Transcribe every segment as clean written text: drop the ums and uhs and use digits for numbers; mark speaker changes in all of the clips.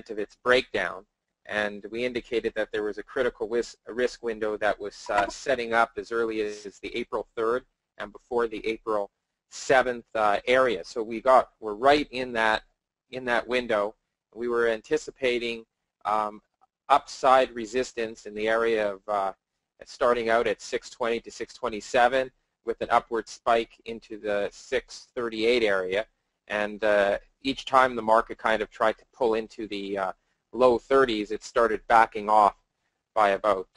Speaker 1: of its breakdown. And we indicated that there was a critical risk window that was setting up as early as the April 3rd and before the April 7th area. So we're right in that window. We were anticipating upside resistance in the area of starting out at 620 to 627 with an upward spike into the 638 area. And each time the market kind of tried to pull into the low 30s, it started backing off by about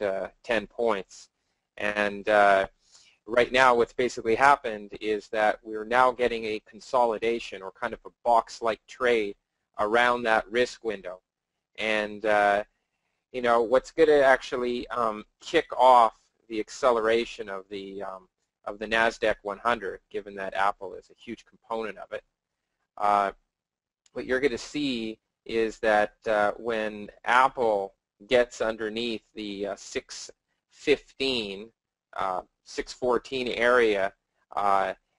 Speaker 1: 10 points. And right now what's basically happened is that we're now getting a consolidation or kind of a box-like trade around that risk window. And you know, what's going to actually kick off the acceleration of the NASDAQ 100, given that Apple is a huge component of it, what you're going to see is that when Apple gets underneath the 615, 614 area,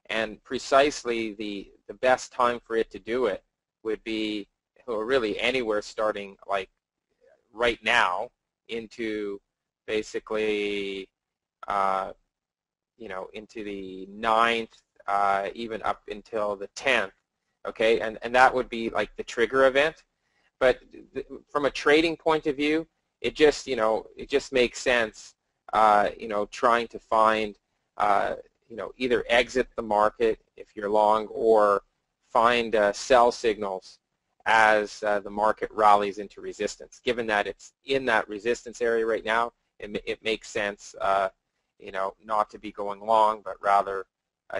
Speaker 1: and precisely the best time for it to do it would be really anywhere starting like right now into basically you know, into the 9th, even up until the 10th, okay, and that would be like the trigger event. But from a trading point of view, it just, you know, it just makes sense, you know, trying to find, you know, either exit the market if you're long or find sell signals as the market rallies into resistance. Given that it's in that resistance area right now, it makes sense, you know, not to be going long, but rather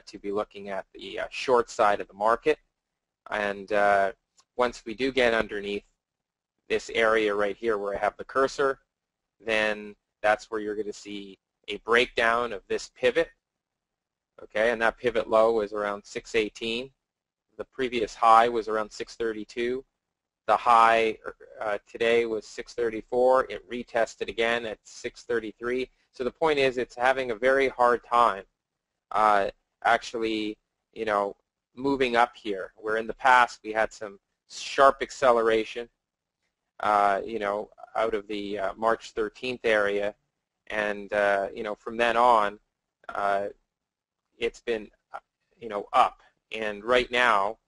Speaker 1: to be looking at the short side of the market. And once we do get underneath this area right here where I have the cursor, then that's where you're going to see a breakdown of this pivot. Okay, and that pivot low is around 618. The previous high was around 632. The high today was 634. It retested again at 633. So the point is, it's having a very hard time actually, you know, moving up here. Where in the past we had some sharp acceleration, you know, out of the March 13th area, and you know, from then on, it's been, you know, up. And right now,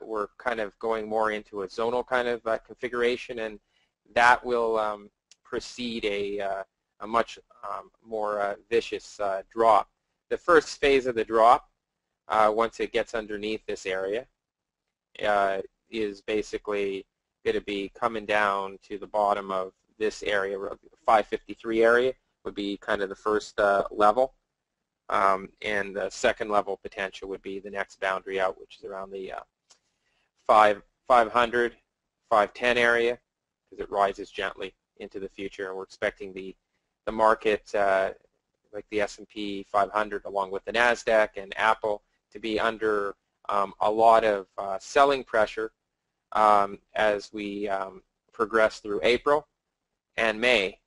Speaker 1: we're kind of going more into a zonal kind of configuration, and that will precede a much more vicious drop. The first phase of the drop, once it gets underneath this area, is basically going to be coming down to the bottom of this area. 553 area would be kind of the first level. And the second level potential would be the next boundary out, which is around the 500, 510 area, because it rises gently into the future. And we're expecting the market, like the S&P 500, along with the NASDAQ and Apple, to be under a lot of selling pressure as we progress through April and May.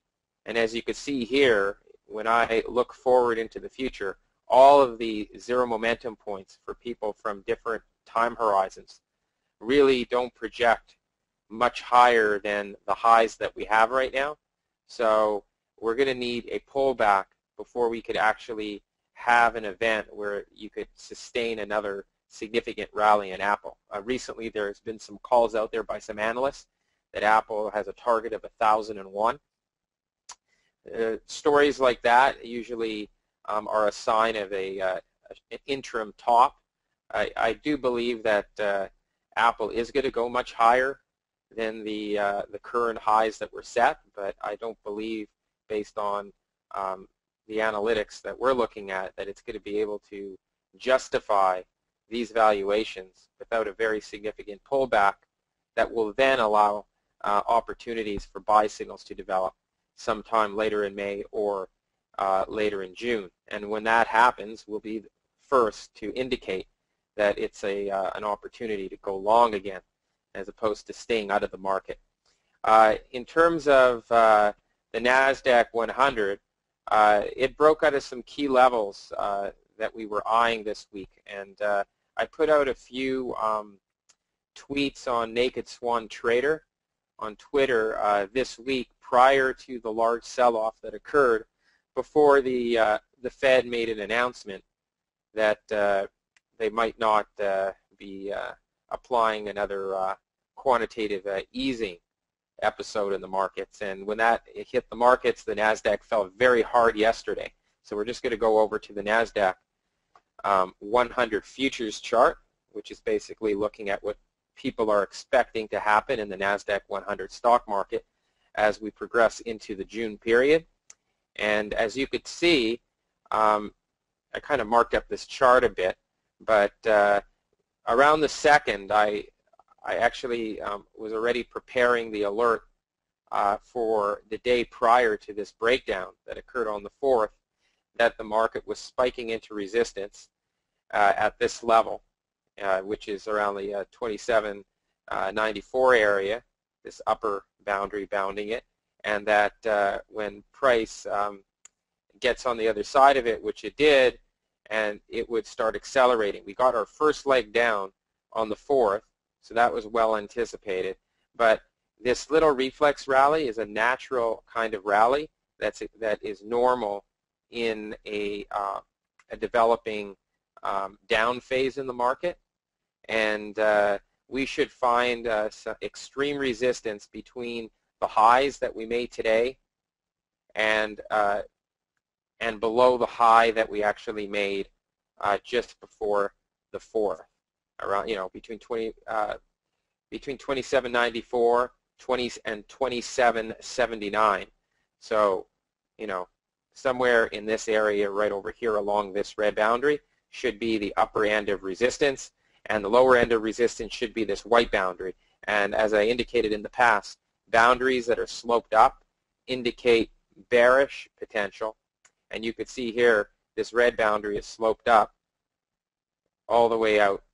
Speaker 1: And as you can see here, when I look forward into the future, all of the zero momentum points for people from different time horizons really don't project much higher than the highs that we have right now. So we're going to need a pullback before we could actually have an event where you could sustain another significant rally in Apple. Recently there's been some calls out there by some analysts that Apple has a target of 1,001. Stories like that usually are a sign of an interim top. I do believe that Apple is going to go much higher than the current highs that were set, but I don't believe, based on the analytics that we're looking at, that it's going to be able to justify these valuations without a very significant pullback that will then allow opportunities for buy signals to develop sometime later in May or later in June. And when that happens, we'll be first to indicate that it's an opportunity to go long again, as opposed to staying out of the market. In terms of the NASDAQ 100, it broke out of some key levels that we were eyeing this week. And I put out a few tweets on Naked Swan Trader on Twitter this week prior to the large sell-off that occurred before the Fed made an announcement that they might not be applying another quantitative easing episode in the markets. And when that hit the markets, the NASDAQ fell very hard yesterday. So we're just going to go over to the NASDAQ 100 futures chart, which is basically looking at what people are expecting to happen in the NASDAQ 100 stock market as we progress into the June period. And as you could see, I kind of marked up this chart a bit, but around the 2nd, I actually was already preparing the alert for the day prior to this breakdown that occurred on the 4th, that the market was spiking into resistance at this level, which is around the 27.94 area, this upper boundary bounding it, and that when price gets on the other side of it, which it did, and it would start accelerating. We got our first leg down on the 4th, so that was well anticipated. But this little reflex rally is a natural kind of rally that is normal in a developing down phase in the market, and we should find some extreme resistance between the highs that we made today and below the high that we actually made just before the 4th, around between 27.94 and 27.79. So somewhere in this area right over here along this red boundary should be the upper end of resistance, and the lower end of resistance should be this white boundary. And as I indicated in the past, boundaries that are sloped up indicate bearish potential, and you could see here this red boundary is sloped up all the way out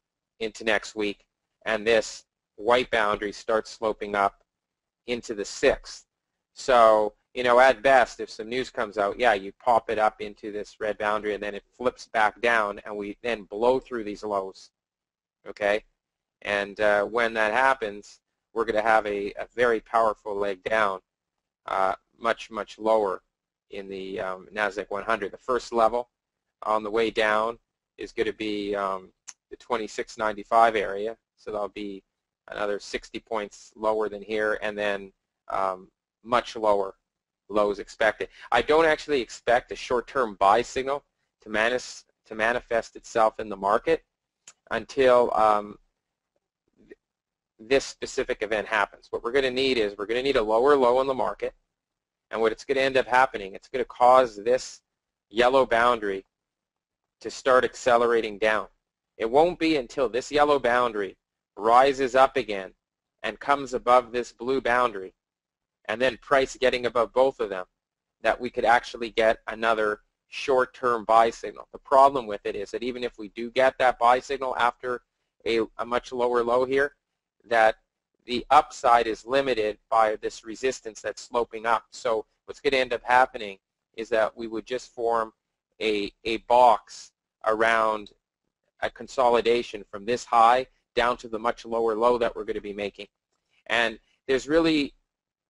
Speaker 1: into next week, and this white boundary starts sloping up into the 6th. So at best, if some news comes out, yeah, you pop it up into this red boundary and then it flips back down, and we then blow through these lows, okay? And when that happens, we're going to have a very powerful leg down, much, much lower in the NASDAQ 100. The first level on the way down is going to be the 26.95 area, so that'll be another 60 points lower than here, and then much lower lows expected. I don't actually expect a short-term buy signal to manifest itself in the market until this specific event happens. What we're going to need is we're going to need a lower low in the market, and what it's going to end up happening, it's going to cause this yellow boundary to start accelerating down. It won't be until this yellow boundary rises up again and comes above this blue boundary, and then price getting above both of them, that we could actually get another short-term buy signal. The problem with it is that even if we do get that buy signal after a much lower low here, that the upside is limited by this resistance that's sloping up. So what's going to end up happening is that we would just form a box around a consolidation from this high down to the much lower low that we're going to be making. And there's really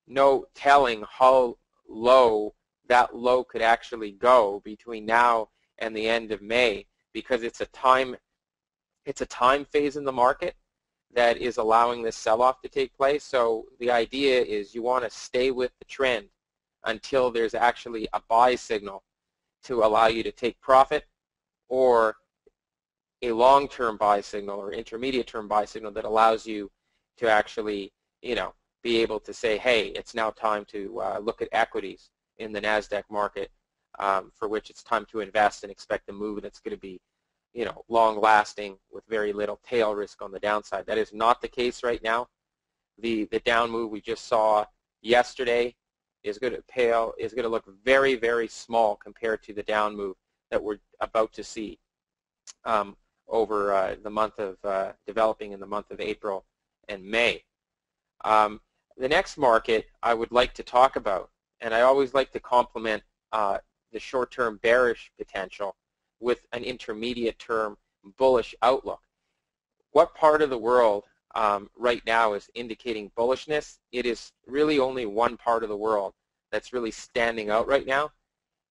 Speaker 1: no telling how low that low could actually go between now and the end of May, because it's a time phase in the market that is allowing this sell-off to take place. So the idea is you want to stay with the trend until there's actually a buy signal to allow you to take profit, or a long-term buy signal or intermediate-term buy signal that allows you to actually, be able to say, hey, it's now time to look at equities in the NASDAQ market, for which it's time to invest and expect a move that's going to be, long-lasting with very little tail risk on the downside. That is not the case right now. The down move we just saw yesterday is going to look very, very small compared to the down move that we're about to see over the month of developing in the month of April and May. The next market I would like to talk about, and I always like to complement the short-term bearish potential with an intermediate-term bullish outlook. What part of the world right now is indicating bullishness, it is really only one part of the world that's really standing out right now,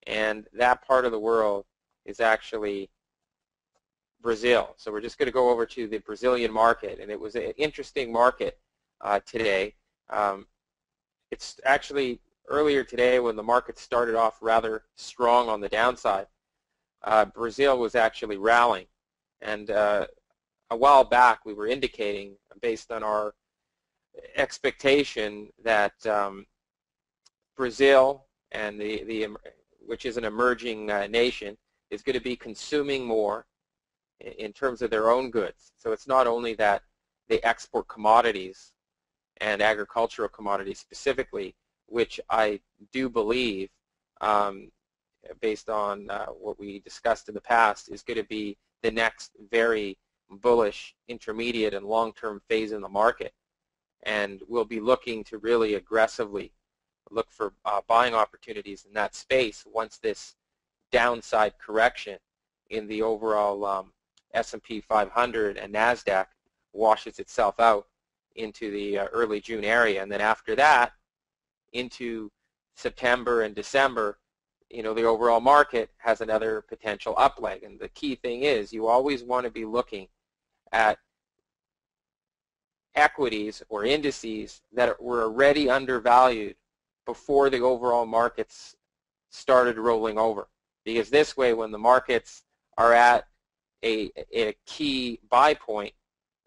Speaker 1: and that part of the world is actually Brazil. So we're just going to go over to the Brazilian market, and it was an interesting market today. It's actually earlier today when the market started off rather strong on the downside. Brazil was actually rallying, and a while back we were indicating, based on our expectation, that Brazil, and which is an emerging nation, is going to be consuming more in terms of their own goods. So it's not only that they export commodities and agricultural commodities specifically, which I do believe, based on what we discussed in the past, is going to be the next very bullish intermediate and long-term phase in the market. And we'll be looking to really aggressively look for buying opportunities in that space once this downside correction in the overall S&P 500 and NASDAQ washes itself out into the early June area. And then after that, into September and December, the overall market has another potential upleg. And the key thing is you always want to be looking at equities or indices that were already undervalued before the overall markets started rolling over. Because this way, when the markets are at a key buy point,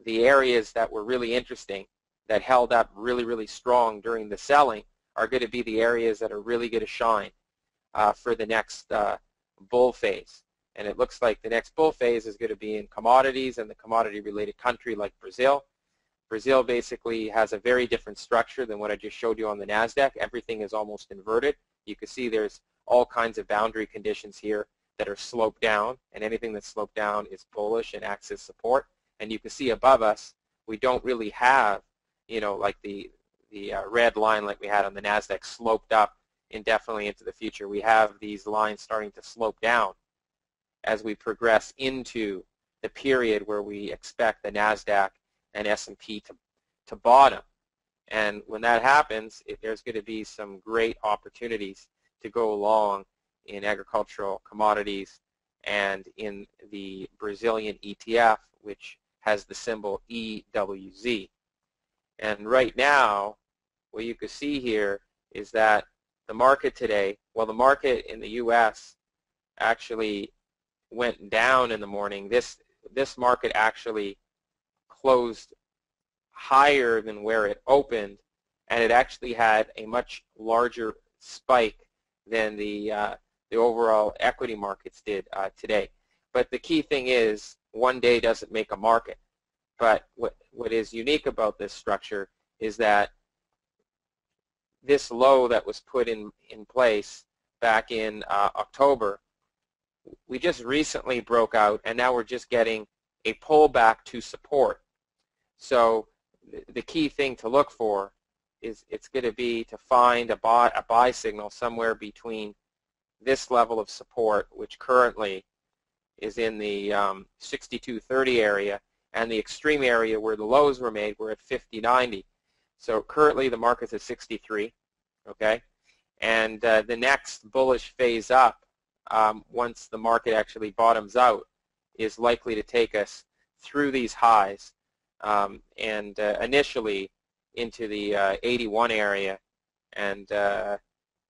Speaker 1: the areas that were really interesting, that held up really, really strong during the selling, are going to be the areas that are really going to shine for the next bull phase. And it looks like the next bull phase is going to be in commodities and the commodity-related country like Brazil. Brazil basically has a very different structure than what I just showed you on the NASDAQ. Everything is almost inverted. You can see there's all kinds of boundary conditions here that are sloped down, and anything that's sloped down is bullish and acts as support. And you can see above us, we don't really have, like the red line like we had on the NASDAQ sloped up indefinitely into the future. We have these lines starting to slope down as we progress into the period where we expect the NASDAQ and S&P to bottom. And when that happens, there's going to be some great opportunities to go along in agricultural commodities and in the Brazilian ETF, which has the symbol EWZ. And right now, what you can see here is that the market today, the market in the U.S. actually went down in the morning. This market actually closed higher than where it opened, and it actually had a much larger spike than the overall equity markets did today. But the key thing is, one day doesn't make a market. But what is unique about this structure is that this low that was put in place back in October, we just recently broke out, and now we're just getting a pullback to support. So the key thing to look for is it's going to be to find a buy signal somewhere between this level of support, which currently is in the 62.30 area, and the extreme area where the lows were made were at 50.90. So currently the market's at 63, okay? And the next bullish phase up, once the market actually bottoms out, is likely to take us through these highs and initially into the 81 area, and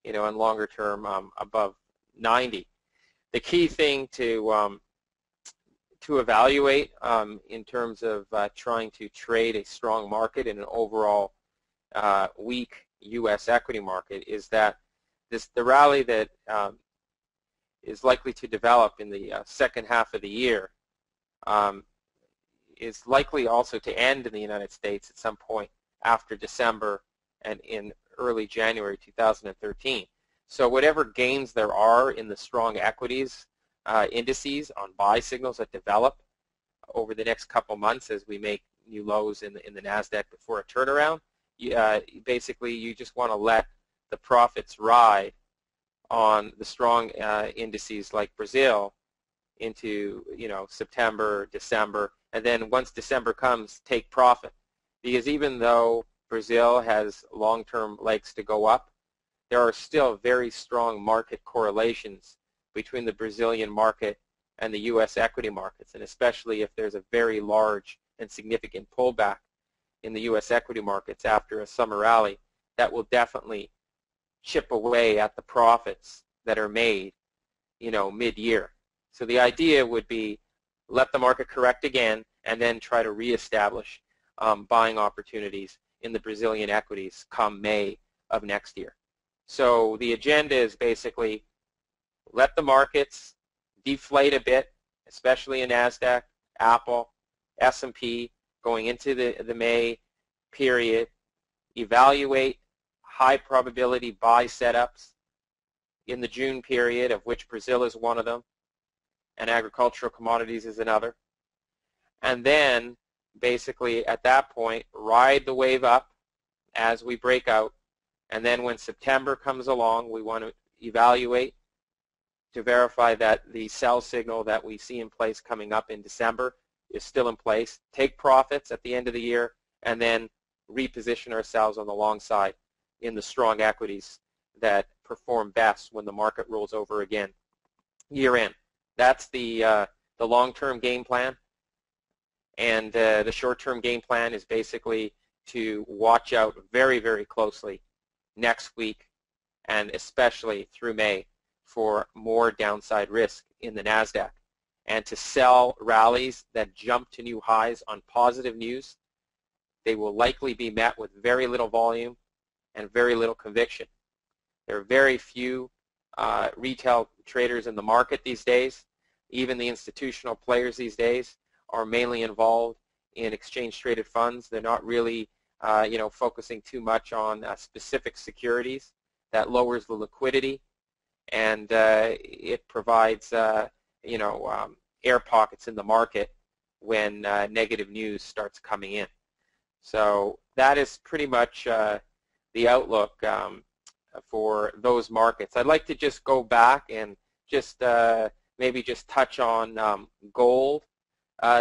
Speaker 1: in longer term above 90. The key thing to evaluate in terms of trying to trade a strong market in an overall weak U.S. equity market is that the rally that is likely to develop in the second half of the year is likely also to end in the United States at some point after December and in early January 2013. So whatever gains there are in the strong equities indices on buy signals that develop over the next couple months as we make new lows in the NASDAQ before a turnaround, basically you just want to let the profits ride on the strong indices like Brazil into September, December, and then once December comes, take profit. because even though Brazil has long-term legs to go up, there are still very strong market correlations between the Brazilian market and the U.S. equity markets, and especially if there's a very large and significant pullback in the U.S. equity markets after a summer rally, that will definitely chip away at the profits that are made, mid-year. So the idea would be let the market correct again and then try to reestablish buying opportunities in the Brazilian equities come May of next year. So the agenda is basically let the markets deflate a bit, especially in NASDAQ, Apple, S&P, going into the May period, evaluate high probability buy setups in the June period, of which Brazil is one of them, and agricultural commodities is another. And then basically at that point, ride the wave up as we break out. And then when September comes along, we want to evaluate to verify that the sell signal that we see in place coming up in December is still in place. Take profits at the end of the year and then reposition ourselves on the long side in the strong equities that perform best when the market rolls over again year end. That's the long-term game plan. And the short-term game plan is basically to watch out very, very closely next week and especially through May for more downside risk in the NASDAQ, and to sell rallies that jump to new highs on positive news. They will likely be met with very little volume and very little conviction. There are very few retail traders in the market these days. Even the institutional players these days are mainly involved in exchange-traded funds. They're not really focusing too much on specific securities. That lowers the liquidity, and it provides air pockets in the market when negative news starts coming in. So that is pretty much the outlook for those markets. I'd like to just go back and just maybe just touch on gold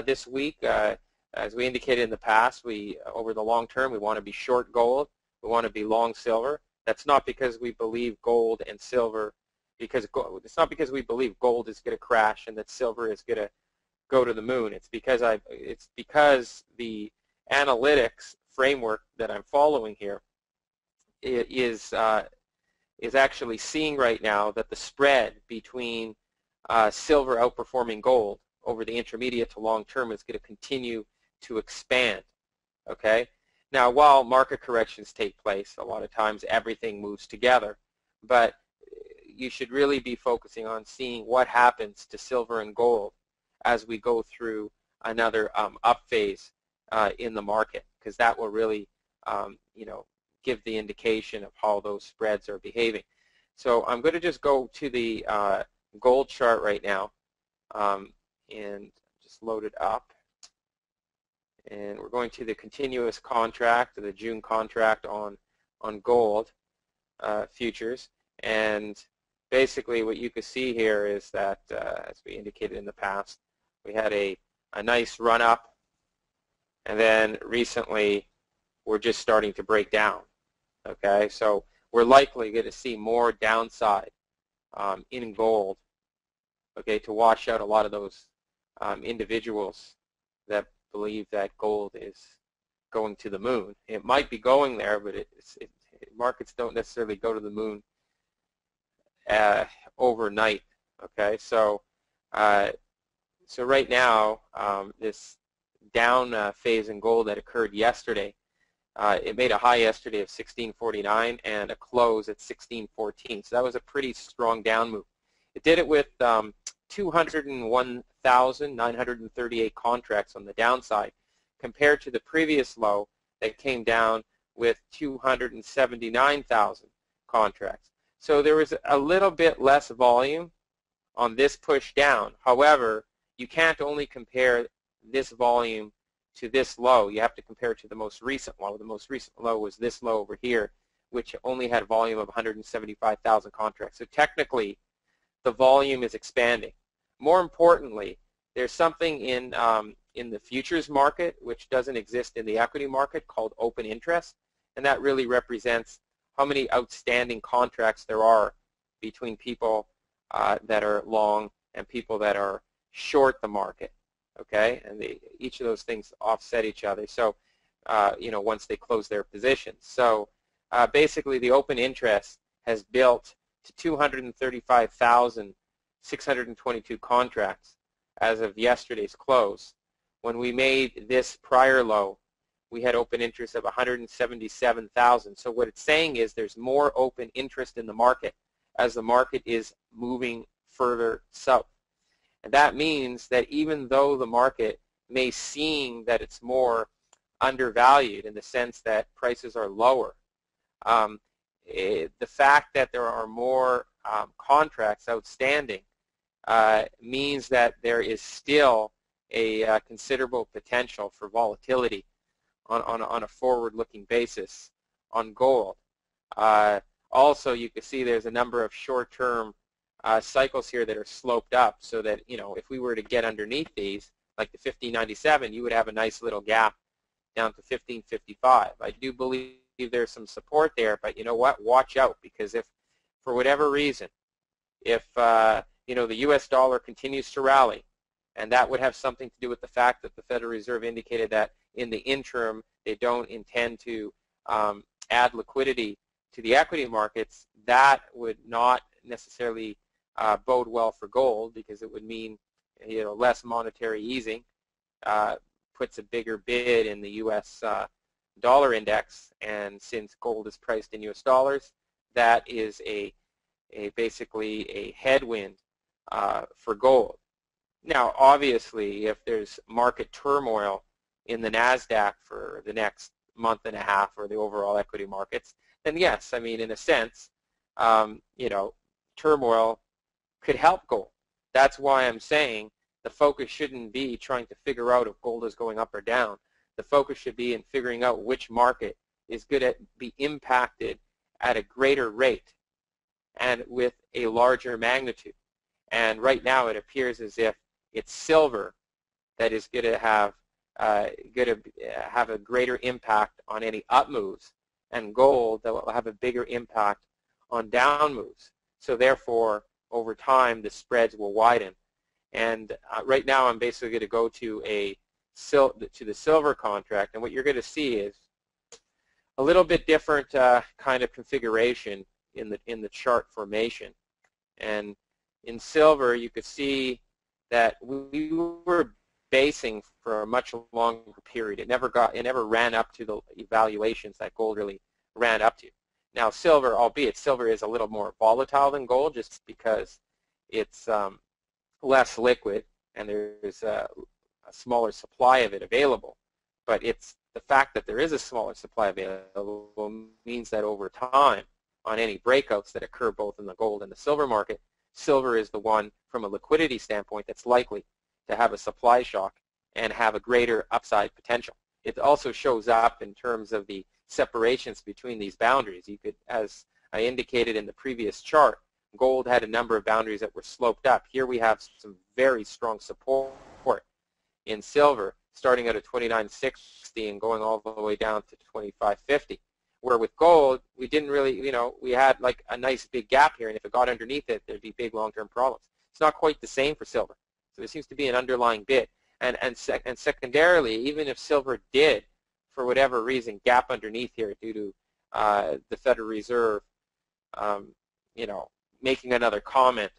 Speaker 1: this week. As we indicated in the past, over the long term, we want to be short gold. We want to be long silver. That's not because we believe gold and silver, it's not because we believe gold is going to crash and that silver is going to go to the moon. It's because the analytics framework that I'm following here is actually seeing right now that the spread between silver outperforming gold over the intermediate to long term is going to continue to expand. Okay? Now, while market corrections take place, a lot of times everything moves together, but you should really be focusing on seeing what happens to silver and gold as we go through another up phase in the market, because that will really give the indication of how those spreads are behaving. So I'm going to just go to the gold chart right now and just load it up. And we're going to the continuous contract, the June contract on gold futures. And basically what you can see here is that, as we indicated in the past, we had a nice run up, and then recently we're just starting to break down. Okay, so we're likely going to see more downside in gold, okay, to wash out a lot of those individuals that believe that gold is going to the moon. It might be going there, but markets don't necessarily go to the moon overnight. Okay, so right now, this down phase in gold that occurred yesterday, it made a high yesterday of 1649 and a close at 1614. So that was a pretty strong down move. It did it with 201,938 contracts on the downside, compared to the previous low that came down with 279,000 contracts. So there was a little bit less volume on this push down. However, you can't only compare this volume to this low. You have to compare it to the most recent low. The most recent low was this low over here, which only had volume of 175,000 contracts. So technically, the volume is expanding. More importantly, there's something in in the futures market, which doesn't exist in the equity market, called open interest, and that really represents how many outstanding contracts there are between people that are long and people that are short the market. Okay, and each of those things offset each other. So, once they close their positions. So, basically, the open interest has built to 235,622 contracts as of yesterday's close. When we made this prior low, we had open interest of 177,000. So what it's saying is there's more open interest in the market as the market is moving further south. And that means that even though the market may seem that it's more undervalued in the sense that prices are lower, the fact that there are more contracts outstanding means that there is still a considerable potential for volatility on a forward-looking basis on gold. Also, you can see there's a number of short-term cycles here that are sloped up, so that if we were to get underneath these, like the 1597, you would have a nice little gap down to 1555. I do believe there's some support there, but you know what? Watch out, because if, for whatever reason, if the U.S. dollar continues to rally, and that would have something to do with the fact that the Federal Reserve indicated that in the interim they don't intend to add liquidity to the equity markets, that would not necessarily bode well for gold, because it would mean less monetary easing, puts a bigger bid in the U.S. Dollar index, and since gold is priced in U.S. dollars, that is basically a headwind for gold. Now, obviously, if there's market turmoil in the NASDAQ for the next month and a half, or the overall equity markets, then yes, I mean, in a sense, turmoil could help gold. That's why I'm saying the focus shouldn't be trying to figure out if gold is going up or down. The focus should be in figuring out which market is going to be impacted at a greater rate and with a larger magnitude. And right now it appears as if it's silver that is going to have a greater impact on any up moves, and gold that will have a bigger impact on down moves. So therefore, over time, the spreads will widen. And right now, I'm basically going to go to the silver contract, and what you're going to see is a little bit different kind of configuration in the chart formation. And in silver, you could see that we were basing for a much longer period. It never ran up to the evaluations that gold really ran up to. Now, silver, albeit silver is a little more volatile than gold, just because it's less liquid and there's a smaller supply of it available. But it's the fact that there is a smaller supply available means that over time, on any breakouts that occur both in the gold and the silver market, silver is the one from a liquidity standpoint that's likely to have a supply shock and have a greater upside potential. It also shows up in terms of the separations between these boundaries. You could, as I indicated in the previous chart, gold had a number of boundaries that were sloped up. Here we have some very strong support in silver, starting out at 29.60 and going all the way down to 25.50. Where with gold, we didn't really, we had like a nice big gap here, and if it got underneath it, there'd be big long-term problems. It's not quite the same for silver. So there seems to be an underlying bid. And secondarily, even if silver did, for whatever reason, gap underneath here due to the Federal Reserve, making another comment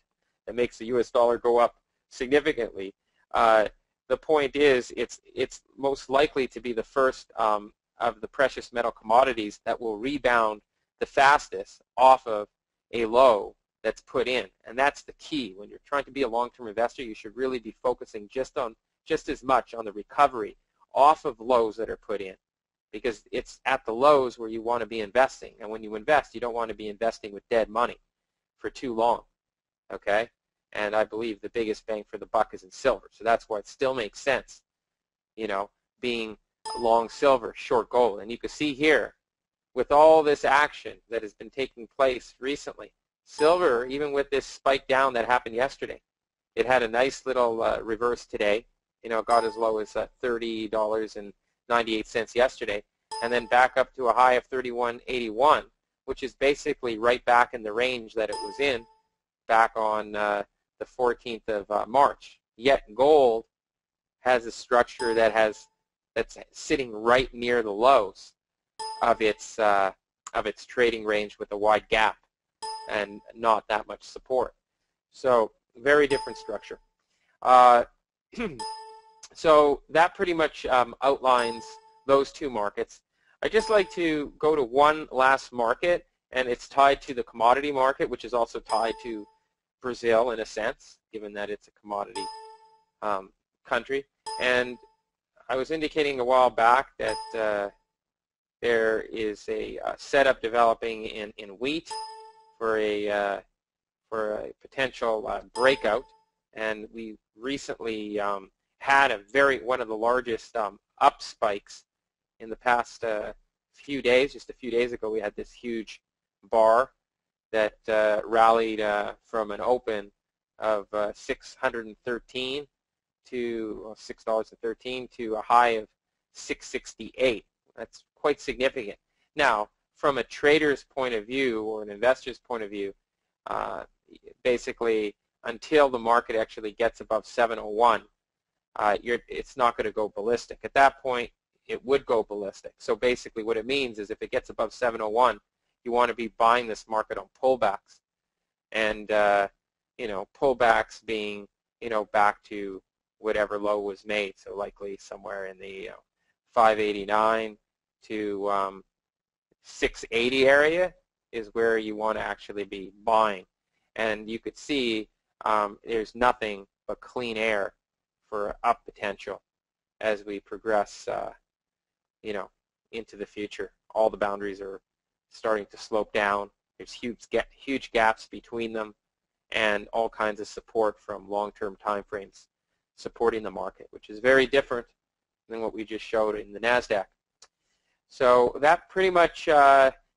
Speaker 1: that makes the U.S. dollar go up significantly, the point is it's most likely to be the first of the precious metal commodities that will rebound the fastest off of a low that's put in. And that's the key. When you're trying to be a long-term investor, you should really be focusing just as much on the recovery off of lows that are put in, because it's at the lows where you want to be investing. And when you invest, you don't want to be investing with dead money for too long, okay? And I believe the biggest bang for the buck is in silver. So that's why it still makes sense, being long silver, short gold. And you can see here, with all this action that has been taking place recently, silver, even with this spike down that happened yesterday, it had a nice little reverse today. got as low as $30.98 yesterday, and then back up to a high of 31.81, which is basically right back in the range that it was in back on the 14th of March. Yet gold has a structure that's sitting right near the lows of its trading range with a wide gap and not that much support. So very different structure. So that pretty much outlines those two markets. I'd just like to go to one last market, and it's tied to the commodity market, which is also tied to Brazil in a sense, given that it's a commodity country. And I was indicating a while back that there is a setup developing in wheat for a potential breakout, and we recently had one of the largest up spikes in the past few days. Just a few days ago, we had this huge bar that rallied from an open of $613 to $6.13 to a high of $668. That's quite significant. Now, from a trader's point of view or an investor's point of view, basically until the market actually gets above 701, it's not going to go ballistic. At that point, it would go ballistic. So basically what it means is if it gets above 701, you want to be buying this market on pullbacks. And, pullbacks being, back to whatever low was made. So likely somewhere in the 589 to 680 area is where you want to actually be buying. And you could see there's nothing but clean air for up potential as we progress, into the future. All the boundaries are starting to slope down. There's huge gaps between them, and all kinds of support from long-term time frames supporting the market, which is very different than what we just showed in the NASDAQ. So that pretty much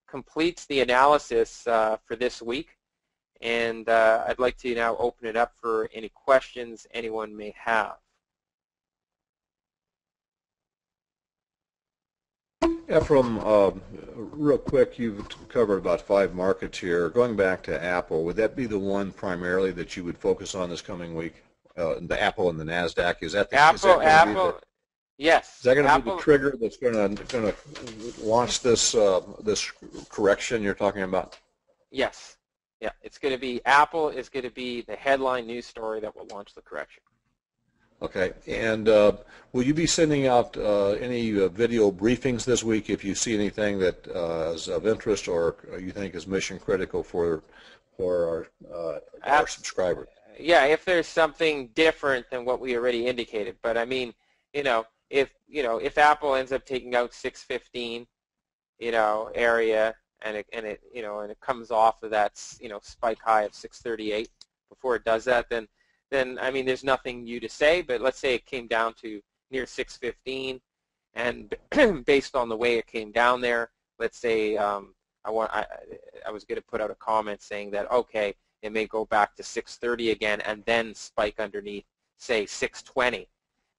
Speaker 1: completes the analysis for this week, and I'd like to now open it up for any questions anyone may have.
Speaker 2: Efrem, real quick, you've covered about 5 markets here. Going back to Apple, would that be the one primarily that you would focus on this coming week? The Apple and the NASDAQ, is that the
Speaker 1: Apple? Yes.
Speaker 2: Is that going to be the trigger that's going to launch this this correction you're talking about?
Speaker 1: Yes. Yeah, it's going to be Apple is going to be the headline news story that will launch the correction.
Speaker 2: Okay, and will you be sending out any video briefings this week if you see anything that is of interest or you think is mission critical for our subscribers?
Speaker 1: Yeah, if there's something different than what we already indicated. But I mean, if Apple ends up taking out 615, area, and it comes off of that spike high of 638 before it does that, then I mean there's nothing new to say. But let's say it came down to near 615, and based on the way it came down there, let's say I was going to put out a comment saying that okay, it may go back to 630 again and then spike underneath, say 620.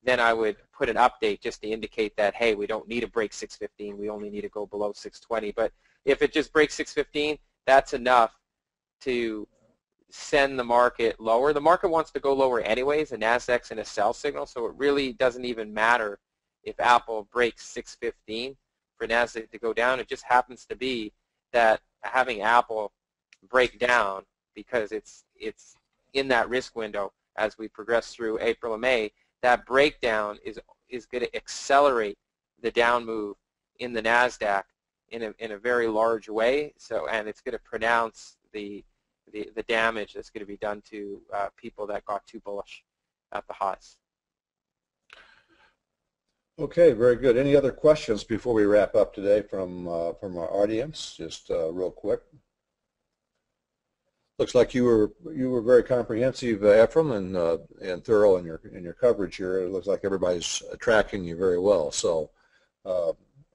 Speaker 1: Then I would put an update just to indicate that hey, we don't need to break 615, we only need to go below 620. But if it just breaks 615, that's enough to send the market lower. The market wants to go lower anyways. The NASDAQ's in a sell signal, so it really doesn't even matter if Apple breaks 615 for NASDAQ to go down. It just happens to be that having Apple break down, because it's in that risk window as we progress through April and May, that breakdown is going to accelerate the down move in the NASDAQ in a very large way. So, and it's going to pronounce the damage that's going to be done to people that got too bullish at the highs.
Speaker 2: Okay, very good. Any other questions before we wrap up today from our audience? Just real quick. Looks like you were very comprehensive, Efrem, and thorough in your coverage here. It looks like everybody's tracking you very well. So,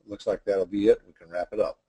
Speaker 2: looks like that'll be it. We can wrap it up.